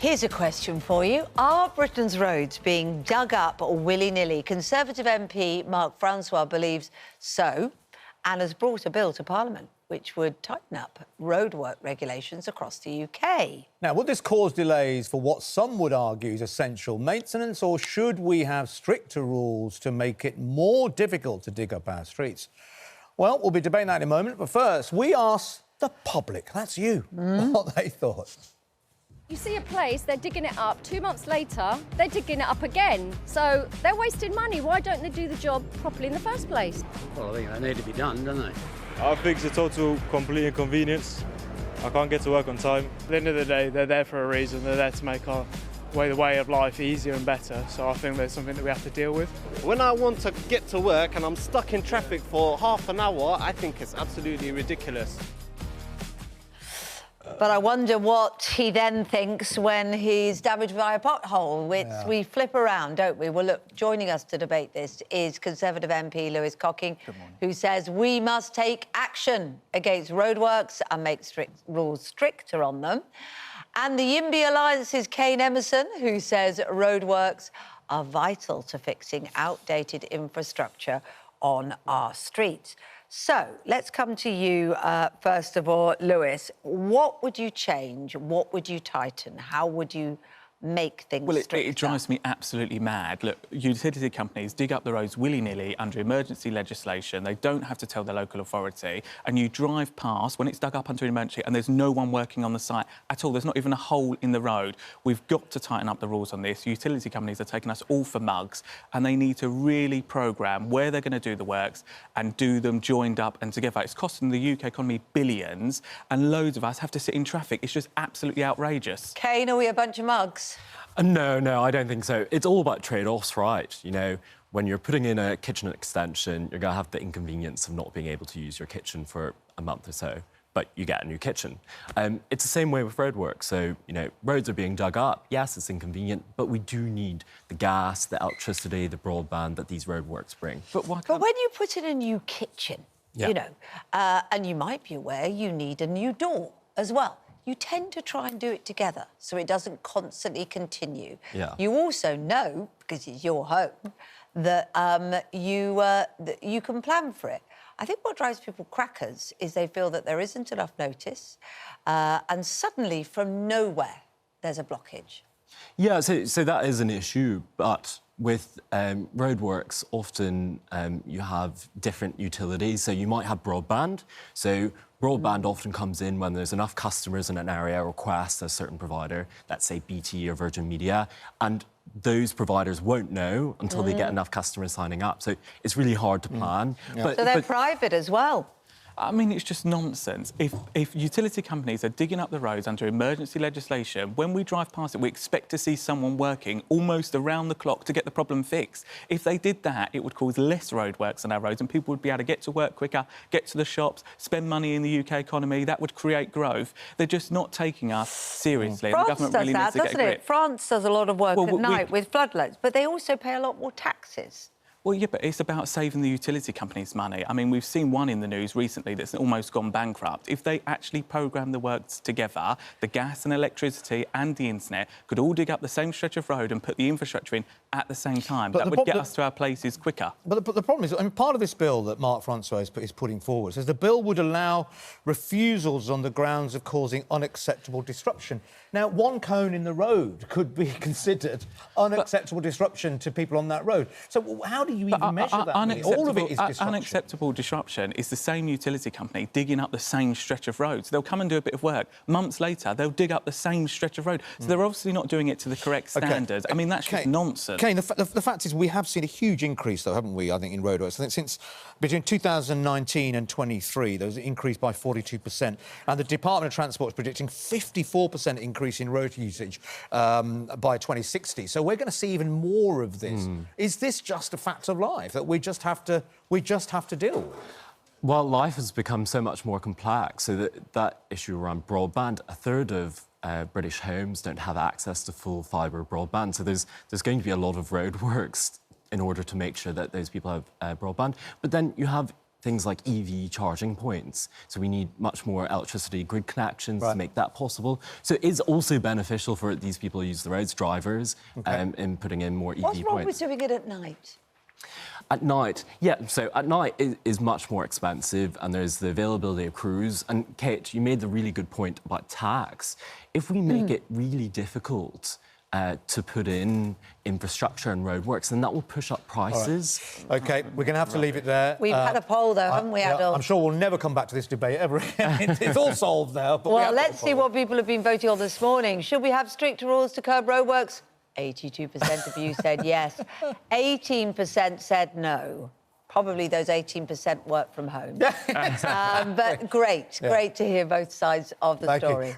Here's a question for you. Are Britain's roads being dug up willy-nilly? Conservative MP Mark Francois believes so and has brought a bill to Parliament which would tighten up roadwork regulations across the UK. Now, would this cause delays for what some would argue is essential maintenance, or should we have stricter rules to make it more difficult to dig up our streets? Well, we'll be debating that in a moment, but first, we asked the public, that's you, what they thought. You see a place, they're digging it up. 2 months later, they're digging it up again. So they're wasting money. Why don't they do the job properly in the first place? Well, I think they need to be done, don't they? I think it's a total complete inconvenience. I can't get to work on time. At the end of the day, they're there for a reason. They're there to make our way of life easier and better. So I think there's something that we have to deal with. When I want to get to work and I'm stuck in traffic for half an hour, I think it's absolutely ridiculous. But I wonder what he then thinks when he's damaged by a pothole, which we flip around, don't we? Well, look, joining us to debate this is Conservative MP Lewis Cocking, who says we must take action against roadworks and make rules stricter on them. And the YIMBY Alliance's Kane Emerson, who says roadworks are vital to fixing outdated infrastructure on our streets. So, let's come to you, first of all, Lewis. What would you change? What would you tighten? How would you make things stricter? Well, it drives me absolutely mad. Look, utility companies dig up the roads willy-nilly under emergency legislation. They don't have to tell the local authority. And you drive past when it's dug up under an emergency and there's no one working on the site at all. There's not even a hole in the road. We've got to tighten up the rules on this. Utility companies are taking us all for mugs, and they need to really programme where they're going to do the works and do them joined up and together. It's costing the UK economy billions, and loads of us have to sit in traffic. It's just absolutely outrageous. Kane, are we a bunch of mugs? No, I don't think so. It's all about trade-offs, right? You know, when you're putting in a kitchen extension, you're going to have the inconvenience of not being able to use your kitchen for a month or so, but you get a new kitchen. It's the same way with roadwork. So, you know, roads are being dug up. Yes, it's inconvenient, but we do need the gas, the electricity, the broadband that these roadworks bring. But when you put in a new kitchen, you know, and you might be aware you need a new door as well. You tend to try and do it together so it doesn't constantly continue. Yeah. You also know, because it's your home, that that you can plan for it. I think what drives people crackers is they feel that there isn't enough notice and suddenly, from nowhere, there's a blockage. Yeah, so that is an issue, but with roadworks, often you have different utilities. So you might have broadband. So broadband often comes in when there's enough customers in an area request a certain provider, let's say BT or Virgin Media, and those providers won't know until they get enough customers signing up. So it's really hard to plan. So they're private as well. I mean, it's just nonsense. If utility companies are digging up the roads under emergency legislation, when we drive past it, we expect to see someone working almost around the clock to get the problem fixed. If they did that, it would cause less roadworks on our roads and people would be able to get to work quicker, get to the shops, spend money in the UK economy. That would create growth. They're just not taking us seriously. France the government does really that, needs to get a doesn't grip. it? France does a lot of work at night with floodlights, but they also pay a lot more taxes. Well, yeah, but it's about saving the utility companies money. I mean, we've seen one in the news recently that's almost gone bankrupt. If they actually programme the works together, the gas and electricity and the internet could all dig up the same stretch of road and put the infrastructure in at the same time. That would get us to our places quicker. But the problem is, I mean, part of this bill that Mark Francois is putting forward says the bill would allow refusals on the grounds of causing unacceptable disruption. Now, one cone in the road could be considered unacceptable disruption to people on that road. So how do you even measure that? All of it is disruption. Unacceptable disruption is the same utility company digging up the same stretch of road. So they'll come and do a bit of work. Months later, they'll dig up the same stretch of road. So they're obviously not doing it to the correct standards. I mean, that's just nonsense. Kane, the fact is we have seen a huge increase, though, haven't we, I think, in roadworks. I think since between 2019 and 23, there was an increase by 42%. And the Department of Transport is predicting 54% increase in road usage by 2060. So we're going to see even more of this. Is this just a fact of life that we just have to deal with? Well, life has become so much more complex. So that issue around broadband, a third of British homes don't have access to full fibre broadband. So there's going to be a lot of roadworks in order to make sure that those people have broadband. But then you have things like EV charging points. So we need much more electricity grid connections to make that possible. So it is also beneficial for these people who use the roads, drivers, in putting in more EV points. What's wrong with doing it at night? At night, so at night is much more expensive, and there's the availability of crews. And Kate, you made the really good point about tax. If we make it really difficult to put in infrastructure and roadworks, then that will push up prices. Right. OK, we're going to have to leave it there. We've had a poll, though, haven't we, Adol? I'm sure we'll never come back to this debate ever again. It's all solved now. But well, let's see what people have been voting on this morning. Should we have stricter rules to curb roadworks? 82% of you said yes. 18% said no. Probably those 18% work from home. But great to hear both sides of the story.